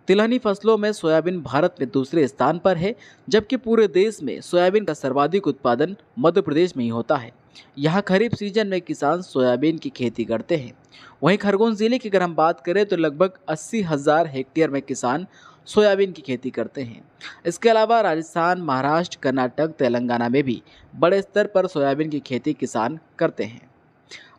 तिलहनी फसलों में सोयाबीन भारत में दूसरे स्थान पर है, जबकि पूरे देश में सोयाबीन का सर्वाधिक उत्पादन मध्य प्रदेश में ही होता है। यहाँ खरीफ सीजन में किसान सोयाबीन की खेती करते हैं। वहीं खरगोन जिले की अगर हम बात करें तो लगभग 80,000 हेक्टेयर में किसान सोयाबीन की खेती करते हैं। इसके अलावा राजस्थान, महाराष्ट्र, कर्नाटक, तेलंगाना में भी बड़े स्तर पर सोयाबीन की खेती किसान करते हैं।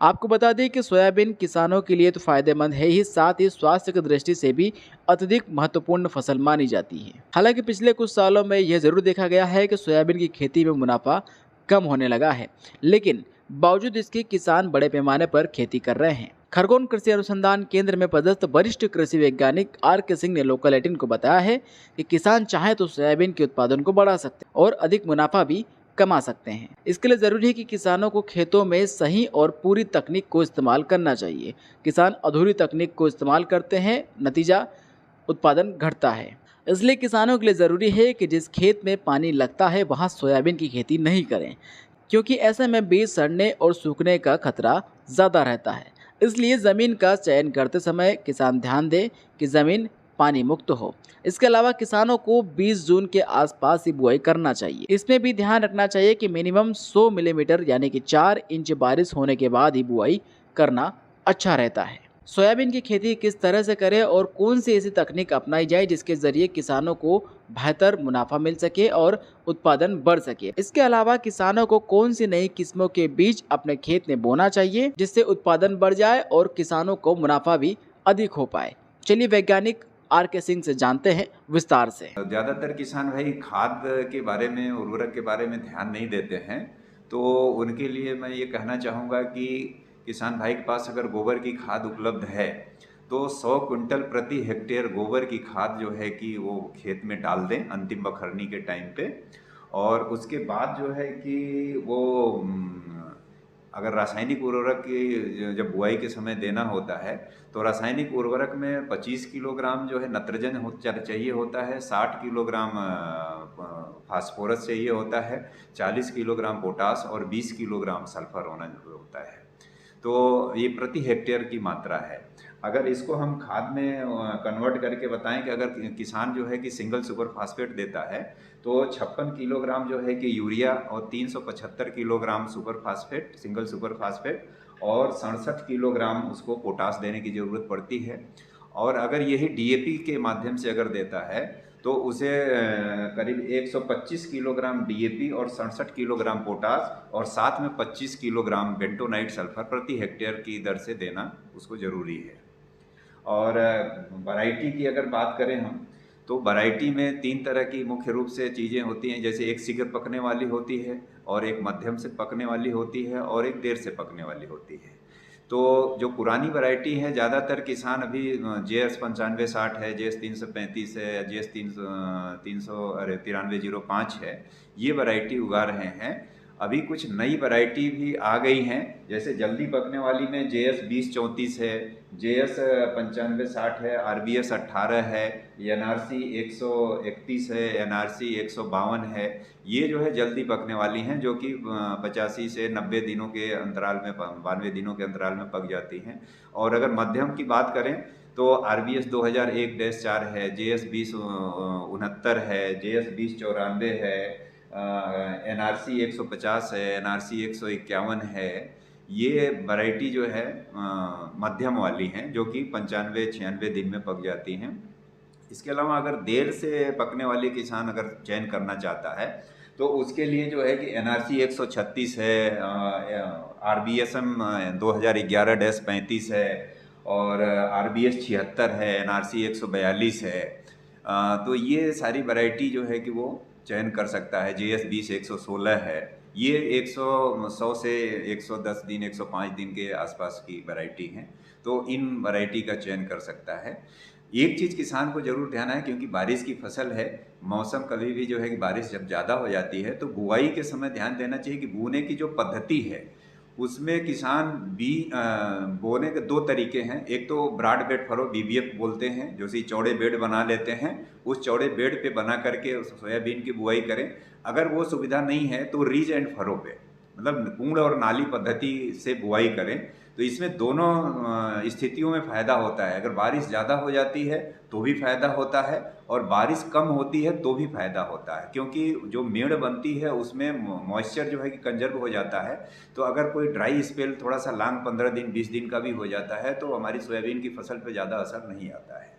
आपको बता दें कि सोयाबीन किसानों के लिए तो फायदेमंद है ही, साथ ही स्वास्थ्य की दृष्टि से भी अत्यधिक महत्वपूर्ण फसल मानी जाती है। हालांकि पिछले कुछ सालों में यह जरूर देखा गया है कि सोयाबीन की खेती में मुनाफा कम होने लगा है, लेकिन बावजूद इसके किसान बड़े पैमाने पर खेती कर रहे हैं। खरगोन कृषि अनुसंधान केंद्र में पदस्थ वरिष्ठ कृषि वैज्ञानिक R.K. सिंह ने लोकल 18 को बताया है कि किसान चाहे तो सोयाबीन के उत्पादन को बढ़ा सकते हैं और अधिक मुनाफा भी कमा सकते हैं। इसके लिए जरूरी है कि किसानों को खेतों में सही और पूरी तकनीक को इस्तेमाल करना चाहिए। किसान अधूरी तकनीक को इस्तेमाल करते हैं, नतीजा उत्पादन घटता है। इसलिए किसानों के लिए ज़रूरी है कि जिस खेत में पानी लगता है वहाँ सोयाबीन की खेती नहीं करें, क्योंकि ऐसे में बीज सड़ने और सूखने का खतरा ज़्यादा रहता है। इसलिए ज़मीन का चयन करते समय किसान ध्यान दें कि ज़मीन पानी मुक्त हो। इसके अलावा किसानों को 20 जून के आसपास ही बुआई करना चाहिए। इसमें भी ध्यान रखना चाहिए कि मिनिमम 100 मिलीमीटर यानी कि 4 इंच बारिश होने के बाद ही बुआई करना अच्छा रहता है। सोयाबीन की खेती किस तरह से करें और कौन सी ऐसी तकनीक अपनाई जाए जिसके जरिए किसानों को बेहतर मुनाफा मिल सके और उत्पादन बढ़ सके। इसके अलावा किसानों को कौन सी नई किस्मों के बीज अपने खेत में बोना चाहिए जिससे उत्पादन बढ़ जाए और किसानों को मुनाफा भी अधिक हो पाए। चलिए वैज्ञानिक R.K. सिंह से जानते हैं विस्तार से। ज़्यादातर किसान भाई खाद के बारे में, उर्वरक के बारे में ध्यान नहीं देते हैं। तो उनके लिए मैं ये कहना चाहूँगा कि किसान भाई के पास अगर गोबर की खाद उपलब्ध है तो 100 क्विंटल प्रति हेक्टेयर गोबर की खाद जो है कि वो खेत में डाल दें अंतिम बखरनी के टाइम पे। और उसके बाद जो है कि वो अगर रासायनिक उर्वरक की जब बुआई के समय देना होता है तो रासायनिक उर्वरक में 25 किलोग्राम जो है नत्रजन चाहिए होता है, 60 किलोग्राम फास्फोरस चाहिए होता है, 40 किलोग्राम पोटास और 20 किलोग्राम सल्फर होना होता है। तो ये प्रति हेक्टेयर की मात्रा है। अगर इसको हम खाद में कन्वर्ट करके बताएं कि अगर किसान जो है कि सिंगल सुपर फास्फेट देता है तो 56 किलोग्राम जो है कि यूरिया और 375 kilogram super phosphate, single super phosphate और 67 किलोग्राम उसको पोटास देने की ज़रूरत पड़ती है। और अगर यही डीएपी के माध्यम से अगर देता है तो उसे करीब 125 किलोग्राम डीएपी और 67 किलोग्राम पोटास और साथ में 25 किलोग्राम बेंटोनाइट सल्फर प्रति हेक्टेयर की दर से देना उसको ज़रूरी है। और वैरायटी की अगर बात करें हम तो वैरायटी में 3 तरह की मुख्य रूप से चीज़ें होती हैं, जैसे एक शीघ्र पकने वाली होती है और एक मध्यम से पकने वाली होती है और एक देर से पकने वाली होती है। तो जो पुरानी वैरायटी है ज़्यादातर किसान अभी JS 9560 है, JS 335 है, JS 9305 है, ये वैरायटी उगा रहे हैं। अभी कुछ नई वैरायटी भी आ गई हैं, जैसे जल्दी पकने वाली में JS 2034 है, JS 9560 है, RBS 18 है, NRC 131 है, NRC 152 है। ये जो है जल्दी पकने वाली हैं जो कि 85 से 90 दिनों के अंतराल में, 92 दिनों के अंतराल में पक जाती हैं। और अगर मध्यम की बात करें तो RBS 2001-4 है, JS 2069 है, JS 2094 है, NRC 150 है, NRC 151 है। ये वैरायटी जो है मध्यम वाली हैं जो कि 95-96 दिन में पक जाती हैं। इसके अलावा अगर देर से पकने वाले किसान अगर चयन करना चाहता है तो उसके लिए जो है कि NRC 136 है, RBSM 2011-35 है और RBS 76 है, NRC 142 है। तो ये सारी वैरायटी जो है कि वो चयन कर सकता है। JS 20-116 है, ये 100 से 110 दिन, 105 दिन के आसपास की वैरायटी हैं। तो इन वैरायटी का चयन कर सकता है। एक चीज़ किसान को जरूर ध्यान है, क्योंकि बारिश की फसल है, मौसम कभी भी जो है कि बारिश जब ज़्यादा हो जाती है तो बुआई के समय ध्यान देना चाहिए कि बोने की जो पद्धति है उसमें किसान बोने के 2 तरीके हैं। एक तो ब्रॉड बेड फरो BBF बोलते हैं, जो सी चौड़े बेड बना लेते हैं, उस चौड़े बेड पे बना करके उस सोयाबीन की बुआई करें। अगर वो सुविधा नहीं है तो रीज एंड फरो पे, मतलब कुंड और नाली पद्धति से बुआई करें। तो इसमें दोनों स्थितियों में फ़ायदा होता है। अगर बारिश ज़्यादा हो जाती है तो भी फ़ायदा होता है और बारिश कम होती है तो भी फ़ायदा होता है, क्योंकि जो मेड़ बनती है उसमें मॉइस्चर जो है कि कंजर्व हो जाता है। तो अगर कोई ड्राई स्पेल थोड़ा सा लॉन्ग 15 दिन 20 दिन का भी हो जाता है तो हमारी सोयाबीन की फसल पे ज़्यादा असर नहीं आता है।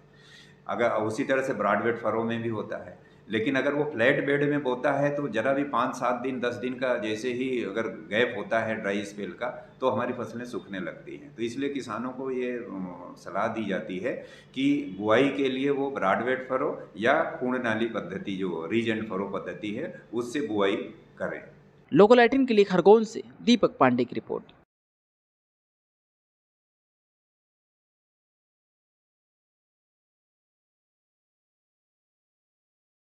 अगर उसी तरह से ब्रॉड बेड फरो में भी होता है, लेकिन अगर वो फ्लैट बेड में बोता है तो ज़रा भी 5-7 दिन 10 दिन का जैसे ही अगर गैप होता है ड्राई स्पेल का तो हमारी फसलें सूखने लगती हैं। तो इसलिए किसानों को ये सलाह दी जाती है कि बुआई के लिए वो ब्रॉड बेड फरो या खून नाली पद्धति जो रीज एंड फरो पद्धति है उससे बुआई करें। लोकल 18 के लिए खरगोन से दीपक पांडे की रिपोर्ट।